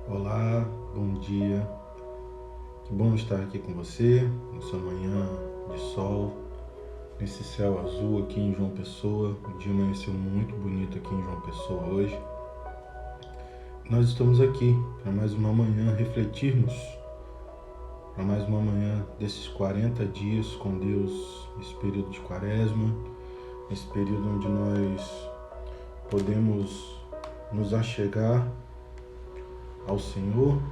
Olá, bom dia. Que bom estar aqui com você nessa manhã de sol, nesse céu azul aqui em João Pessoa. O dia amanheceu muito bonito aqui em João Pessoa hoje. Nós estamos aqui para mais uma manhã refletirmos, para mais uma manhã desses 40 dias com Deus, nesse período de quaresma, nesse período onde nós podemos nos achegar ao Senhor,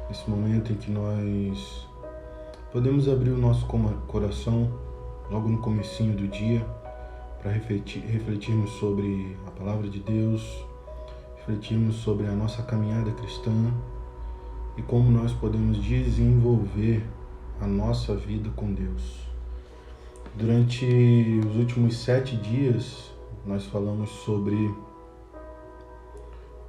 nesse momento em que nós podemos abrir o nosso coração logo no comecinho do dia para refletirmos sobre a palavra de Deus, refletirmos sobre a nossa caminhada cristã e como nós podemos desenvolver a nossa vida com Deus. Durante os últimos 7 dias, nós falamos sobre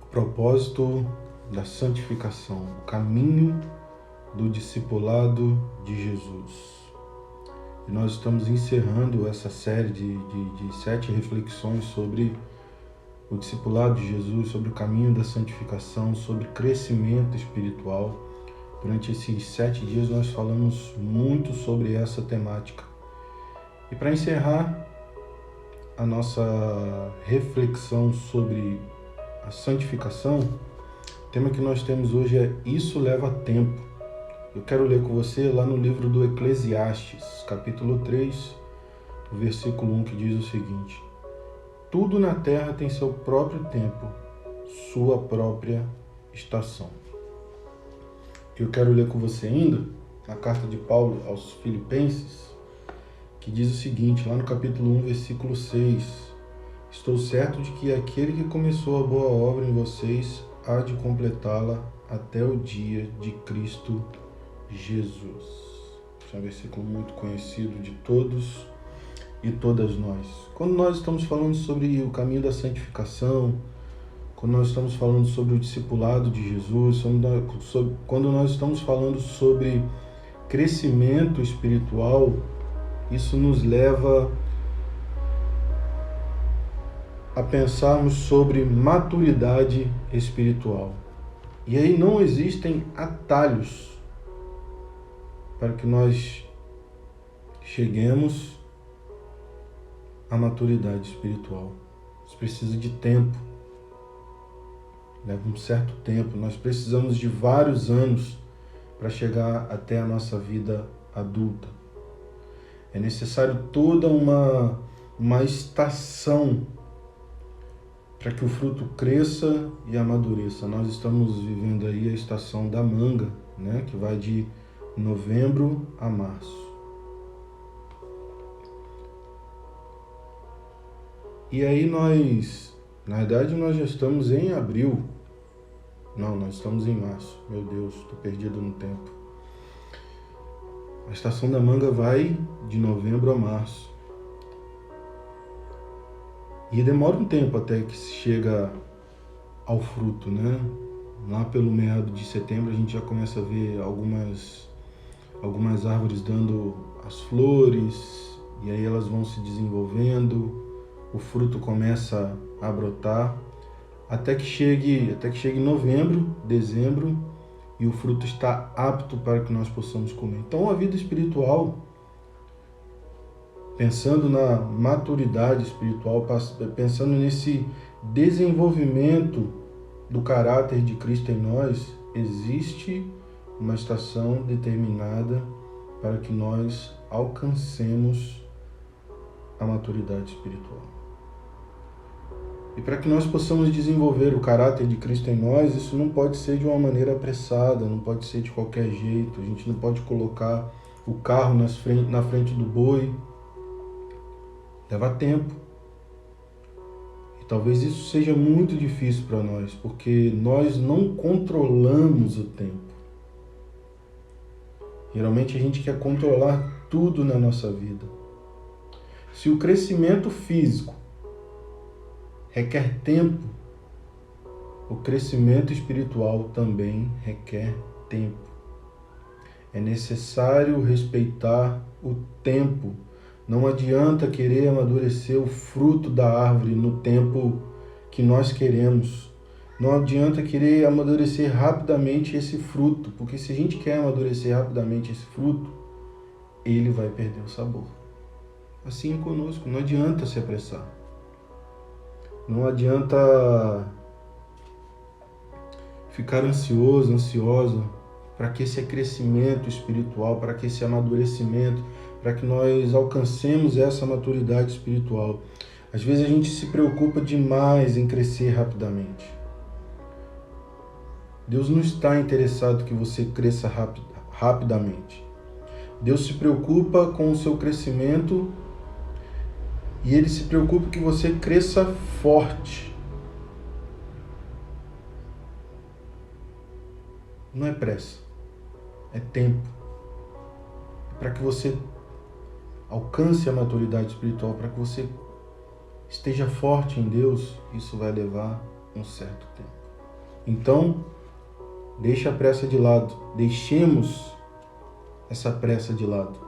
o propósito da santificação, o caminho do discipulado de Jesus. E nós estamos encerrando essa série de 7 reflexões sobre o discipulado de Jesus, sobre o caminho da santificação, sobre crescimento espiritual. Durante esses 7 dias nós falamos muito sobre essa temática. E para encerrar a nossa reflexão sobre a santificação, o tema que nós temos hoje é Isso Leva Tempo. Eu quero ler com você lá no livro do Eclesiastes, capítulo 3, versículo 1, que diz o seguinte: Tudo na terra tem seu próprio tempo, sua própria estação. Eu quero ler com você ainda a carta de Paulo aos Filipenses, que diz o seguinte, lá no capítulo 1, versículo 6: Estou certo de que aquele que começou a boa obra em vocês há de completá-la até o dia de Cristo Jesus. Esse é um versículo muito conhecido de todos e todas nós. Quando nós estamos falando sobre o caminho da santificação, quando nós estamos falando sobre o discipulado de Jesus, quando nós estamos falando sobre crescimento espiritual, isso nos leva a pensarmos sobre maturidade espiritual. E aí não existem atalhos para que nós cheguemos à maturidade espiritual. Isso precisa de tempo, leva um certo tempo. Nós precisamos de vários anos para chegar até a nossa vida adulta. É necessário toda uma estação para que o fruto cresça e amadureça. Nós estamos vivendo aí a estação da manga, né, que vai de novembro a março. E aí na verdade nós já estamos em abril. Não, nós estamos em março. Meu Deus, estou perdido no tempo. A estação da manga vai de novembro a março. E demora um tempo até que se chega ao fruto, né? Lá pelo meado de setembro a gente já começa a ver algumas árvores dando as flores, e aí elas vão se desenvolvendo, o fruto começa a brotar, até que chegue novembro, dezembro, e o fruto está apto para que nós possamos comer. Então a vida espiritual, pensando na maturidade espiritual, pensando nesse desenvolvimento do caráter de Cristo em nós, existe uma estação determinada para que nós alcancemos a maturidade espiritual. E para que nós possamos desenvolver o caráter de Cristo em nós, isso não pode ser de uma maneira apressada, não pode ser de qualquer jeito. A gente não pode colocar o carro na frente do boi. Leva tempo. E talvez isso seja muito difícil para nós, porque nós não controlamos o tempo. Geralmente a gente quer controlar tudo na nossa vida. Se o crescimento físico requer tempo, o crescimento espiritual também requer tempo. É necessário respeitar o tempo. Não adianta querer amadurecer o fruto da árvore no tempo que nós queremos. Não adianta querer amadurecer rapidamente esse fruto, porque se a gente quer amadurecer rapidamente esse fruto, ele vai perder o sabor. Assim é conosco, não adianta se apressar. Não adianta ficar ansioso, ansiosa, para que esse crescimento espiritual, para que esse amadurecimento, para que nós alcancemos essa maturidade espiritual. Às vezes a gente se preocupa demais em crescer rapidamente. Deus não está interessado que você cresça rapidamente. Deus se preocupa com o seu crescimento e Ele se preocupa que você cresça forte. Não é pressa, é tempo. Para que você alcance a maturidade espiritual, para que você esteja forte em Deus, isso vai levar um certo tempo. Então, deixe a pressa de lado, deixemos essa pressa de lado,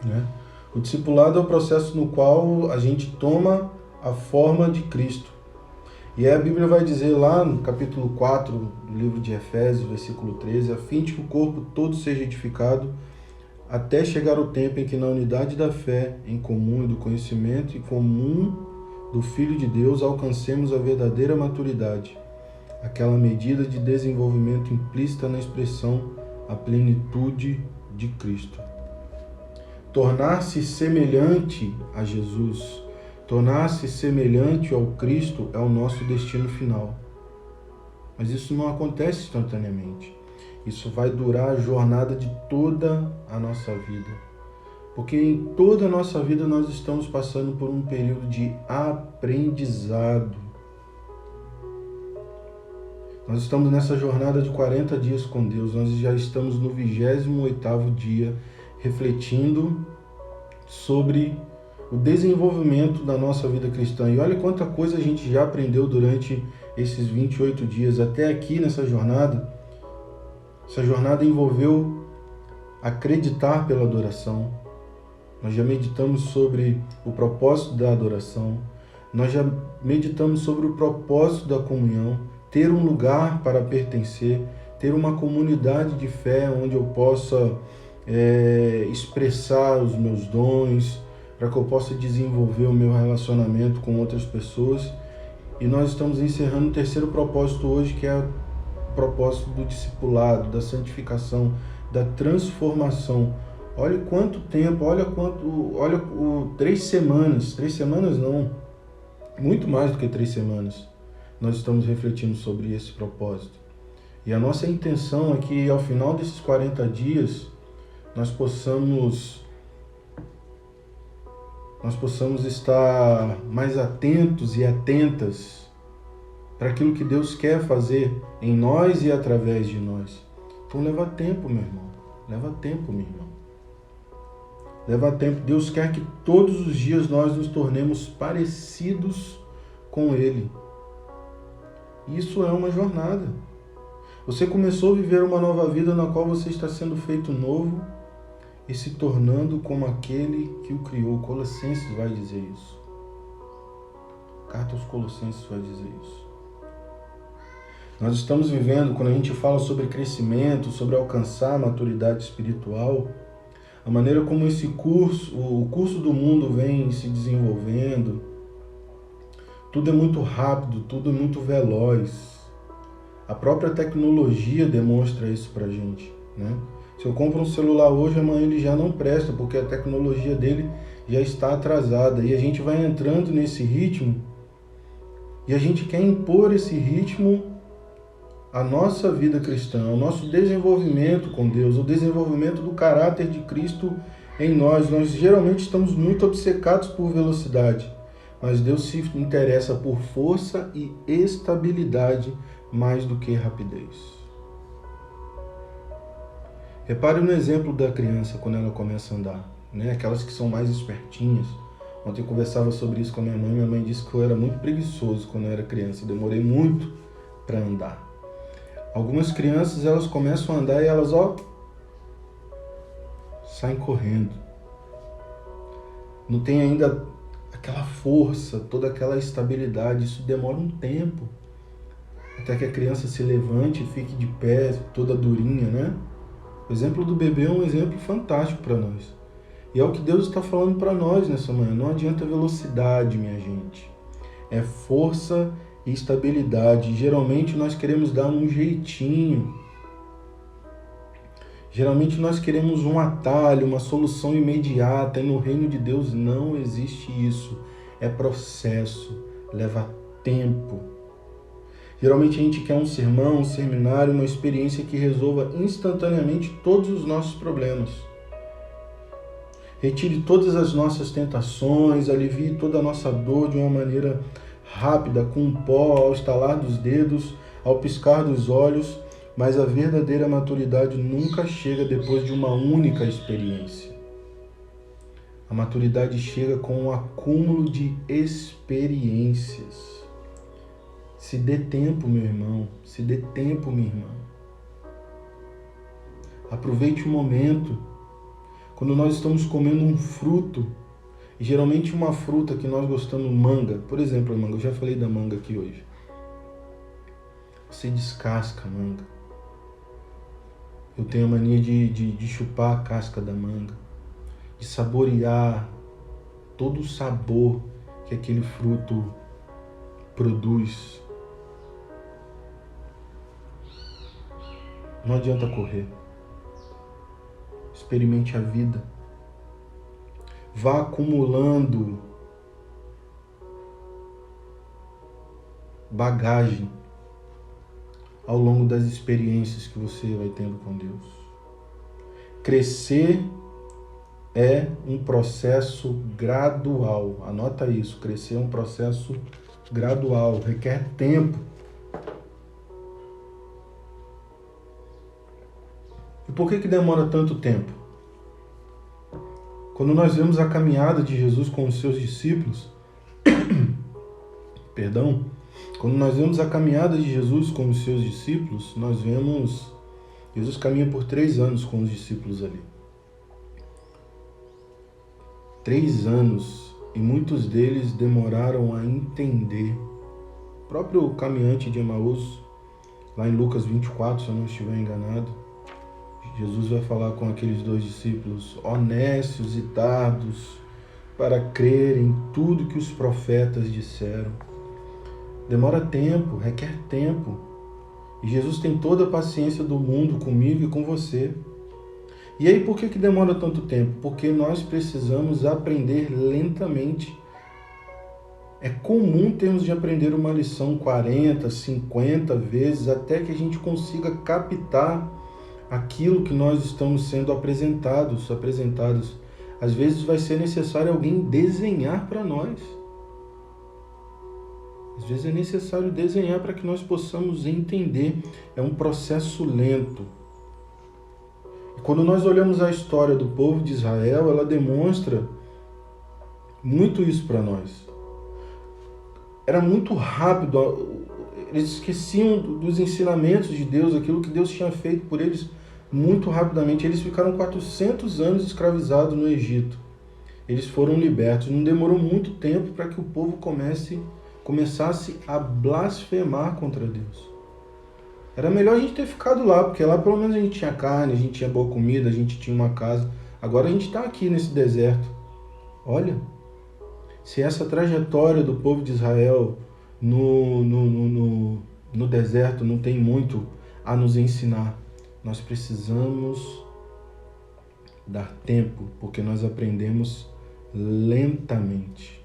né? O discipulado é o processo no qual a gente toma a forma de Cristo. E aí a Bíblia vai dizer lá no capítulo 4 do livro de Efésios, versículo 13, a fim de que o corpo todo seja edificado até chegar o tempo em que na unidade da fé em comum e do conhecimento em comum do Filho de Deus alcancemos a verdadeira maturidade, aquela medida de desenvolvimento implícita na expressão a plenitude de Cristo. Tornar-se semelhante a Jesus, tornar-se semelhante ao Cristo é o nosso destino final. Mas isso não acontece instantaneamente. Isso vai durar a jornada de toda a nossa vida. Porque em toda a nossa vida nós estamos passando por um período de aprendizado. Nós estamos nessa jornada de 40 dias com Deus. Nós já estamos no 28º dia, refletindo sobre o desenvolvimento da nossa vida cristã. E olha quanta coisa a gente já aprendeu durante esses 28 dias. Até aqui nessa jornada, essa jornada envolveu acreditar pela adoração. Nós já meditamos sobre o propósito da adoração. Nós já meditamos sobre o propósito da comunhão, ter um lugar para pertencer, ter uma comunidade de fé onde eu possa expressar os meus dons, para que eu possa desenvolver o meu relacionamento com outras pessoas. E nós estamos encerrando o terceiro propósito hoje, que é o propósito do discipulado, da santificação, da transformação. Olha quanto tempo, olha 3 semanas não, muito mais do que 3 semanas, nós estamos refletindo sobre esse propósito. E a nossa intenção é que ao final desses 40 dias, nós possamos estar mais atentos e atentas para aquilo que Deus quer fazer em nós e através de nós. Então leva tempo, meu irmão. Leva tempo, minha irmã. Leva tempo. Deus quer que todos os dias nós nos tornemos parecidos com Ele. Isso é uma jornada. Você começou a viver uma nova vida na qual você está sendo feito novo e se tornando como aquele que o criou. Colossenses vai dizer isso. A carta aos Colossenses vai dizer isso. Nós estamos vivendo, quando a gente fala sobre crescimento, sobre alcançar a maturidade espiritual, a maneira como o curso do mundo vem se desenvolvendo, tudo é muito rápido, tudo é muito veloz. A própria tecnologia demonstra isso pra gente, né? Se eu compro um celular hoje, amanhã ele já não presta, porque a tecnologia dele já está atrasada. E a gente vai entrando nesse ritmo e a gente quer impor esse ritmo à nossa vida cristã, ao nosso desenvolvimento com Deus, o desenvolvimento do caráter de Cristo em nós. Nós geralmente estamos muito obcecados por velocidade, mas Deus se interessa por força e estabilidade mais do que rapidez. Repare no exemplo da criança quando ela começa a andar, né? Aquelas que são mais espertinhas. Ontem eu conversava sobre isso com a minha mãe disse que eu era muito preguiçoso quando eu era criança, demorei muito para andar. Algumas crianças, elas começam a andar e elas, saem correndo. Não tem ainda aquela força, toda aquela estabilidade, isso demora um tempo. até que a criança se levante e fique de pé, toda durinha, né? O exemplo do bebê é um exemplo fantástico para nós. E é o que Deus está falando para nós nessa manhã. Não adianta velocidade, minha gente. É força e estabilidade. Geralmente nós queremos dar um jeitinho. Geralmente nós queremos um atalho, uma solução imediata. E no reino de Deus não existe isso. É processo, leva tempo. Geralmente a gente quer um sermão, um seminário, uma experiência que resolva instantaneamente todos os nossos problemas. Retire todas as nossas tentações, alivie toda a nossa dor de uma maneira rápida, com um pó, ao estalar dos dedos, ao piscar dos olhos, mas a verdadeira maturidade nunca chega depois de uma única experiência. A maturidade chega com um acúmulo de experiências. Se dê tempo, meu irmão, se dê tempo, minha irmã. Aproveite o momento. Quando nós estamos comendo um fruto, e geralmente uma fruta que nós gostamos, manga, por exemplo, a manga, eu já falei da manga aqui hoje. Você descasca a manga. Eu tenho a mania de chupar a casca da manga, de saborear todo o sabor que aquele fruto produz. Não adianta correr. Experimente a vida. Vá acumulando bagagem ao longo das experiências que você vai tendo com Deus. Crescer é um processo gradual. Anota isso, crescer é um processo gradual, requer tempo. E por que demora tanto tempo? Quando nós vemos a caminhada de Jesus com os seus discípulos, quando nós vemos a caminhada de Jesus com os seus discípulos, nós vemos Jesus caminha por 3 anos com os discípulos ali. 3 anos, e muitos deles demoraram a entender. O próprio caminhante de Emaús, lá em Lucas 24, se eu não estiver enganado, Jesus vai falar com aqueles 2 discípulos, honestos e tardos, para crer em tudo que os profetas disseram. Demora tempo, requer tempo. E Jesus tem toda a paciência do mundo comigo e com você. E aí por que demora tanto tempo? Porque nós precisamos aprender lentamente. É comum termos de aprender uma lição 40, 50 vezes até que a gente consiga captar aquilo que nós estamos sendo apresentados. Às vezes vai ser necessário alguém desenhar para nós. Às vezes é necessário desenhar para que nós possamos entender. É um processo lento. E quando nós olhamos a história do povo de Israel, ela demonstra muito isso para nós. Era muito rápido. Eles esqueciam dos ensinamentos de Deus, aquilo que Deus tinha feito por eles muito rapidamente. Eles ficaram 400 anos escravizados no Egito. Eles foram libertos. Não demorou muito tempo para que o povo começasse a blasfemar contra Deus. Era melhor a gente ter ficado lá, porque lá pelo menos a gente tinha carne, a gente tinha boa comida, a gente tinha uma casa. Agora a gente está aqui nesse deserto. Olha, se essa trajetória do povo de Israel no deserto não tem muito a nos ensinar, nós precisamos dar tempo, porque nós aprendemos lentamente.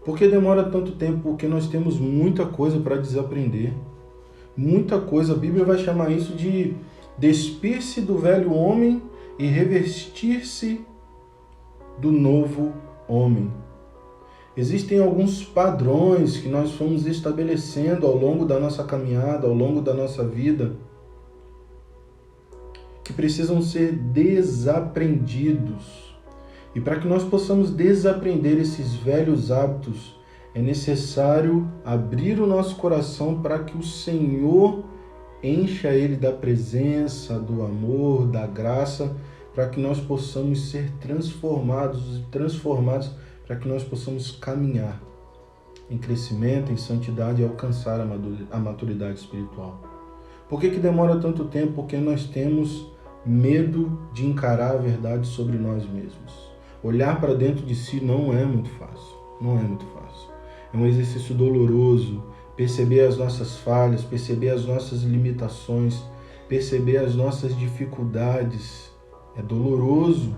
Por que demora tanto tempo? Porque nós temos muita coisa para desaprender. Muita coisa. A Bíblia vai chamar isso de despir-se do velho homem e revestir-se do novo homem. Existem alguns padrões que nós fomos estabelecendo ao longo da nossa caminhada, ao longo da nossa vida, que precisam ser desaprendidos. E para que nós possamos desaprender esses velhos hábitos, é necessário abrir o nosso coração para que o Senhor encha ele da presença, do amor, da graça, para que nós possamos ser transformados, para que nós possamos caminhar. em crescimento, em santidade e alcançar a maturidade espiritual. Por que demora tanto tempo? Porque nós temos medo de encarar a verdade sobre nós mesmos. Olhar para dentro de si não é muito fácil. Não é muito fácil. É um exercício doloroso. Perceber as nossas falhas, perceber as nossas limitações, perceber as nossas dificuldades. É doloroso.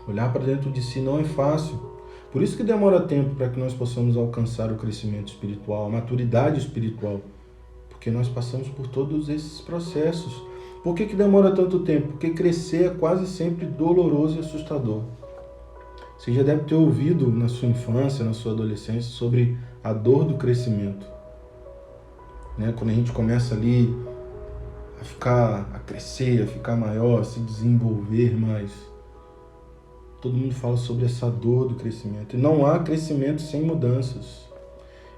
Olhar para dentro de si não é fácil. Por isso que demora tempo para que nós possamos alcançar o crescimento espiritual, a maturidade espiritual. Porque nós passamos por todos esses processos. Por que demora tanto tempo? Porque crescer é quase sempre doloroso e assustador. Você já deve ter ouvido na sua infância, na sua adolescência, sobre a dor do crescimento. Quando a gente começa ali a crescer, a ficar maior, a se desenvolver mais. Todo mundo fala sobre essa dor do crescimento. E não há crescimento sem mudanças.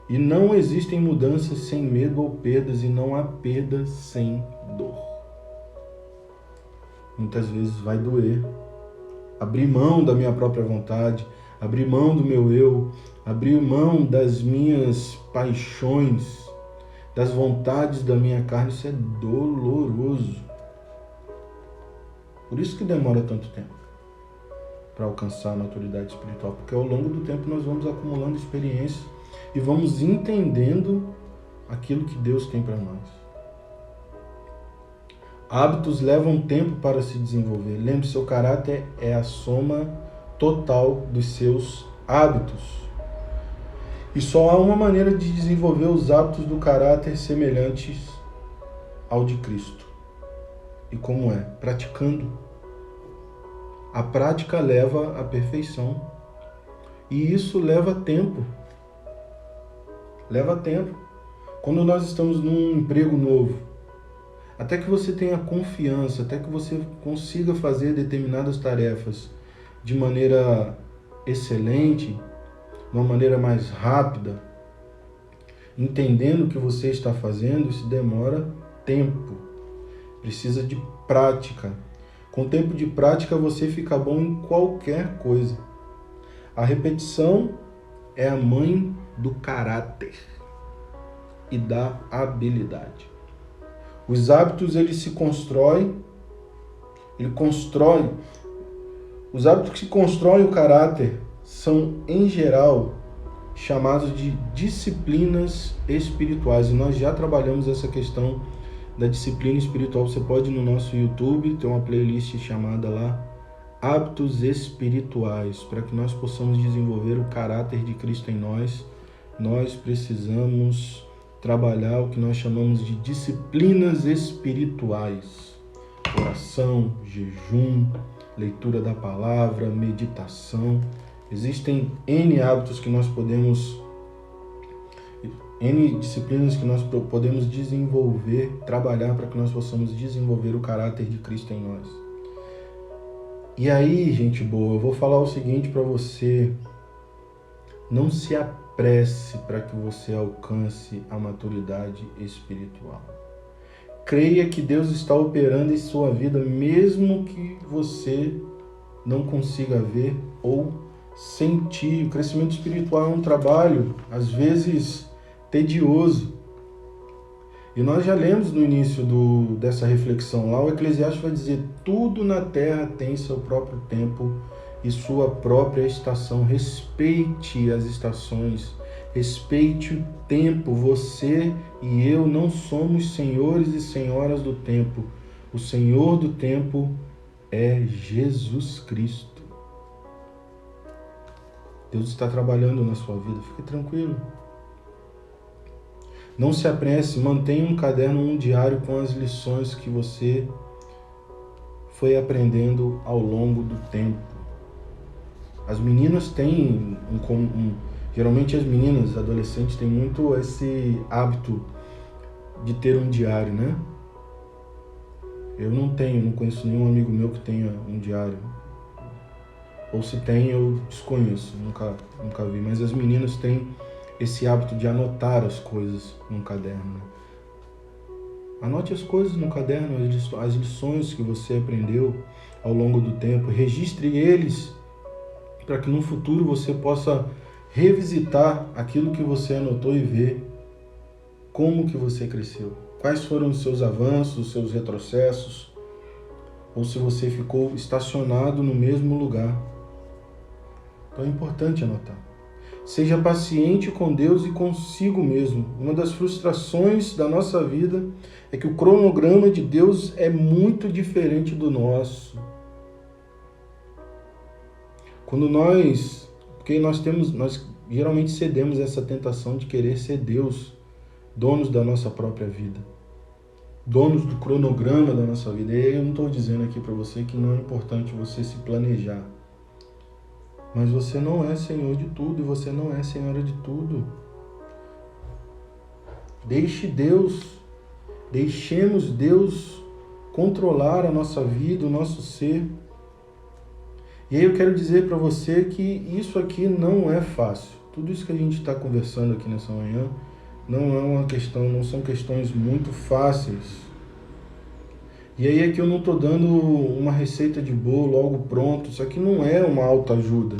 E não existem mudanças sem medo ou perdas, e não há perdas sem dor. Muitas vezes vai doer. Abrir mão da minha própria vontade, abrir mão do meu eu, abrir mão das minhas paixões, das vontades da minha carne, isso é doloroso. Por isso que demora tanto tempo para alcançar a maturidade espiritual, porque ao longo do tempo nós vamos acumulando experiências e vamos entendendo aquilo que Deus tem para nós. Hábitos levam tempo para se desenvolver. Lembre, seu caráter é a soma total dos seus hábitos. E só há uma maneira de desenvolver os hábitos do caráter semelhantes ao de Cristo. E como é? Praticando. A prática leva à perfeição. E isso leva tempo. Leva tempo. Quando nós estamos num emprego novo, até que você tenha confiança, até que você consiga fazer determinadas tarefas de maneira excelente, de uma maneira mais rápida, entendendo o que você está fazendo, isso demora tempo. Precisa de prática. Com tempo de prática você fica bom em qualquer coisa. A repetição é a mãe do caráter e da habilidade. Os hábitos, os hábitos que constroem o caráter são, em geral, chamados de disciplinas espirituais. E nós já trabalhamos essa questão da disciplina espiritual. Você pode ir no nosso YouTube, ter uma playlist chamada lá Hábitos Espirituais. Para que nós possamos desenvolver o caráter de Cristo em nós, nós precisamos trabalhar o que nós chamamos de disciplinas espirituais. Oração, jejum, leitura da palavra, meditação. Existem N hábitos que nós podemos, N disciplinas que nós podemos desenvolver, trabalhar para que nós possamos desenvolver o caráter de Cristo em nós. E aí, gente boa, eu vou falar o seguinte para você. Não se apresse para que você alcance a maturidade espiritual. Creia que Deus está operando em sua vida, mesmo que você não consiga ver ou sentir. O crescimento espiritual é um trabalho, às vezes, tedioso. E nós já lemos no início dessa reflexão lá, o Eclesiastes vai dizer: tudo na terra tem seu próprio tempo e sua própria estação. Respeite as estações, respeite o tempo. Você e eu não somos senhores e senhoras do tempo. O Senhor do tempo é Jesus Cristo. Deus está trabalhando na sua vida, fique tranquilo. Não se apresse, mantenha um caderno, um diário com as lições que você foi aprendendo ao longo do tempo. As meninas têm, geralmente as meninas, adolescentes, têm muito esse hábito de ter um diário, né? Eu não conheço nenhum amigo meu que tenha um diário. Ou se tem, eu desconheço, nunca vi. Mas as meninas têm esse hábito de anotar as coisas num caderno, né? Anote as coisas no caderno, as lições que você aprendeu ao longo do tempo. Registre eles para que no futuro você possa revisitar aquilo que você anotou e ver como que você cresceu. Quais foram os seus avanços, os seus retrocessos, ou se você ficou estacionado no mesmo lugar. Então é importante anotar. Seja paciente com Deus e consigo mesmo. Uma das frustrações da nossa vida é que o cronograma de Deus é muito diferente do nosso. Porque nós geralmente cedemos essa tentação de querer ser Deus, donos da nossa própria vida, donos do cronograma da nossa vida. E eu não estou dizendo aqui para você que não é importante você se planejar. Mas você não é Senhor de tudo e você não é Senhora de tudo. Deixemos Deus controlar a nossa vida, o nosso ser. E aí eu quero dizer para você que isso aqui não é fácil. Tudo isso que a gente está conversando aqui nessa manhã não são questões muito fáceis. E aí é que eu não estou dando uma receita de bolo, algo pronto. Isso aqui não é uma autoajuda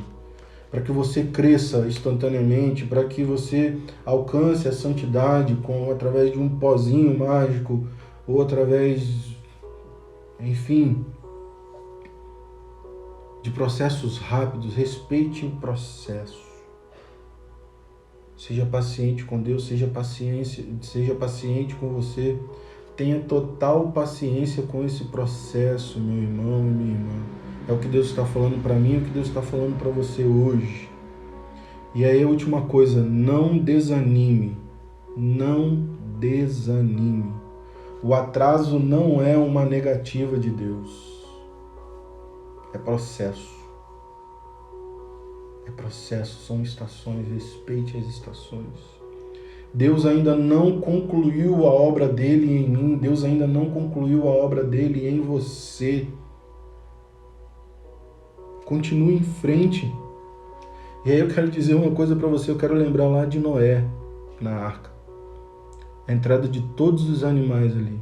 para que você cresça instantaneamente, para que você alcance a santidade através de um pozinho mágico ou através, enfim, de processos rápidos. Respeite o processo. Seja paciente com Deus, seja paciente com você. Tenha total paciência com esse processo, meu irmão e minha irmã. É o que Deus está falando para mim, é o que Deus está falando para você hoje. E aí a última coisa, não desanime. Não desanime. O atraso não é uma negativa de Deus. É processo. É processo, são estações, respeite as estações. Deus ainda não concluiu a obra dele em mim, Deus ainda não concluiu a obra dele em você. Continue em frente. E aí eu quero dizer uma coisa para você, eu quero lembrar lá de Noé, na arca. A entrada de todos os animais ali.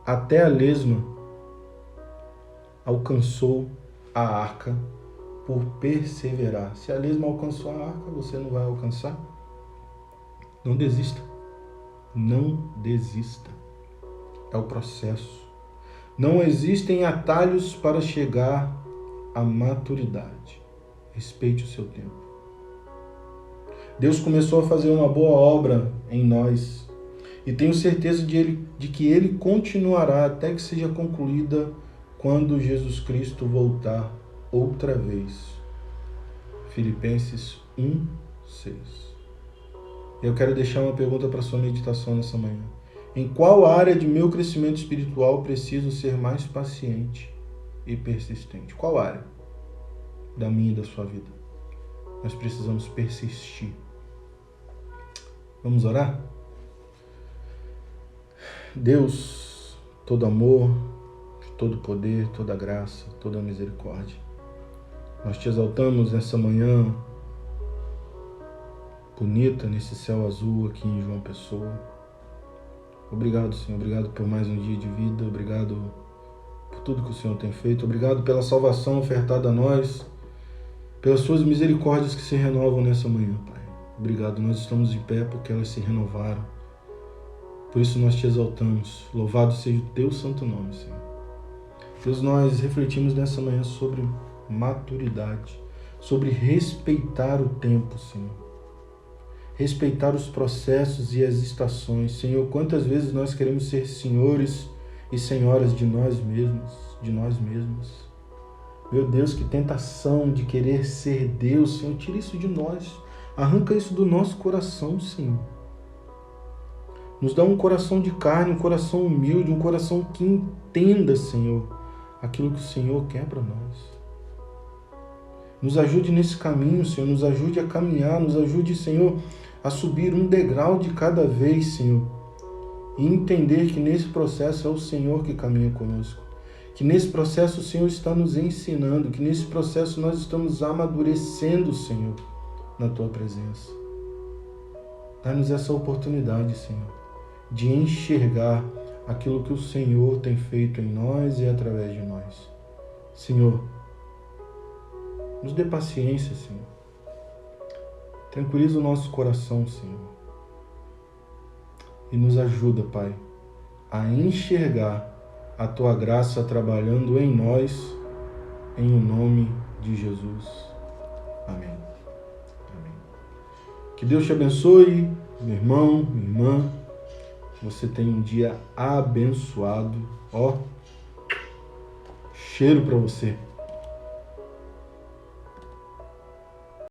Até a lesma alcançou a arca por perseverar. Se a lesma alcançou a arca, você não vai alcançar? Não desista. Não desista. É o processo. Não existem atalhos para chegar à maturidade. Respeite o seu tempo. Deus começou a fazer uma boa obra em nós e tenho certeza de que Ele continuará até que seja concluída quando Jesus Cristo voltar outra vez. Filipenses 1:6. Eu quero deixar uma pergunta para sua meditação nessa manhã. Em qual área de meu crescimento espiritual preciso ser mais paciente e persistente? Qual área da minha e da sua vida? Nós precisamos persistir. Vamos orar? Deus, todo amor, todo poder, toda graça, toda misericórdia. Nós te exaltamos nessa manhã bonita, nesse céu azul aqui em João Pessoa. Obrigado, Senhor. Obrigado por mais um dia de vida. Obrigado por tudo que o Senhor tem feito. Obrigado pela salvação ofertada a nós, pelas suas misericórdias que se renovam nessa manhã, Pai. Obrigado. Nós estamos de pé porque elas se renovaram. Por isso nós te exaltamos. Louvado seja o teu santo nome, Senhor. Deus, nós refletimos nessa manhã sobre maturidade, sobre respeitar o tempo, Senhor. Respeitar os processos e as estações. Senhor, quantas vezes nós queremos ser senhores e senhoras de nós mesmos. Meu Deus, que tentação de querer ser Deus, Senhor, tira isso de nós. Arranca isso do nosso coração, Senhor. Nos dá um coração de carne, um coração humilde, um coração que entenda, Senhor, aquilo que o Senhor quer para nós. Nos ajude nesse caminho, Senhor, nos ajude a caminhar, nos ajude, Senhor, a subir um degrau de cada vez, Senhor, e entender que nesse processo é o Senhor que caminha conosco, que nesse processo o Senhor está nos ensinando, que nesse processo nós estamos amadurecendo, Senhor, na Tua presença. Dá-nos essa oportunidade, Senhor, de enxergar aquilo que o Senhor tem feito em nós e através de nós. Senhor, nos dê paciência, Senhor. Tranquiliza o nosso coração, Senhor. E nos ajuda, Pai, a enxergar a Tua graça trabalhando em nós, em o nome de Jesus. Amém. Amém. Que Deus te abençoe, meu irmão, minha irmã. Que você tenha um dia abençoado. Ó, cheiro para você.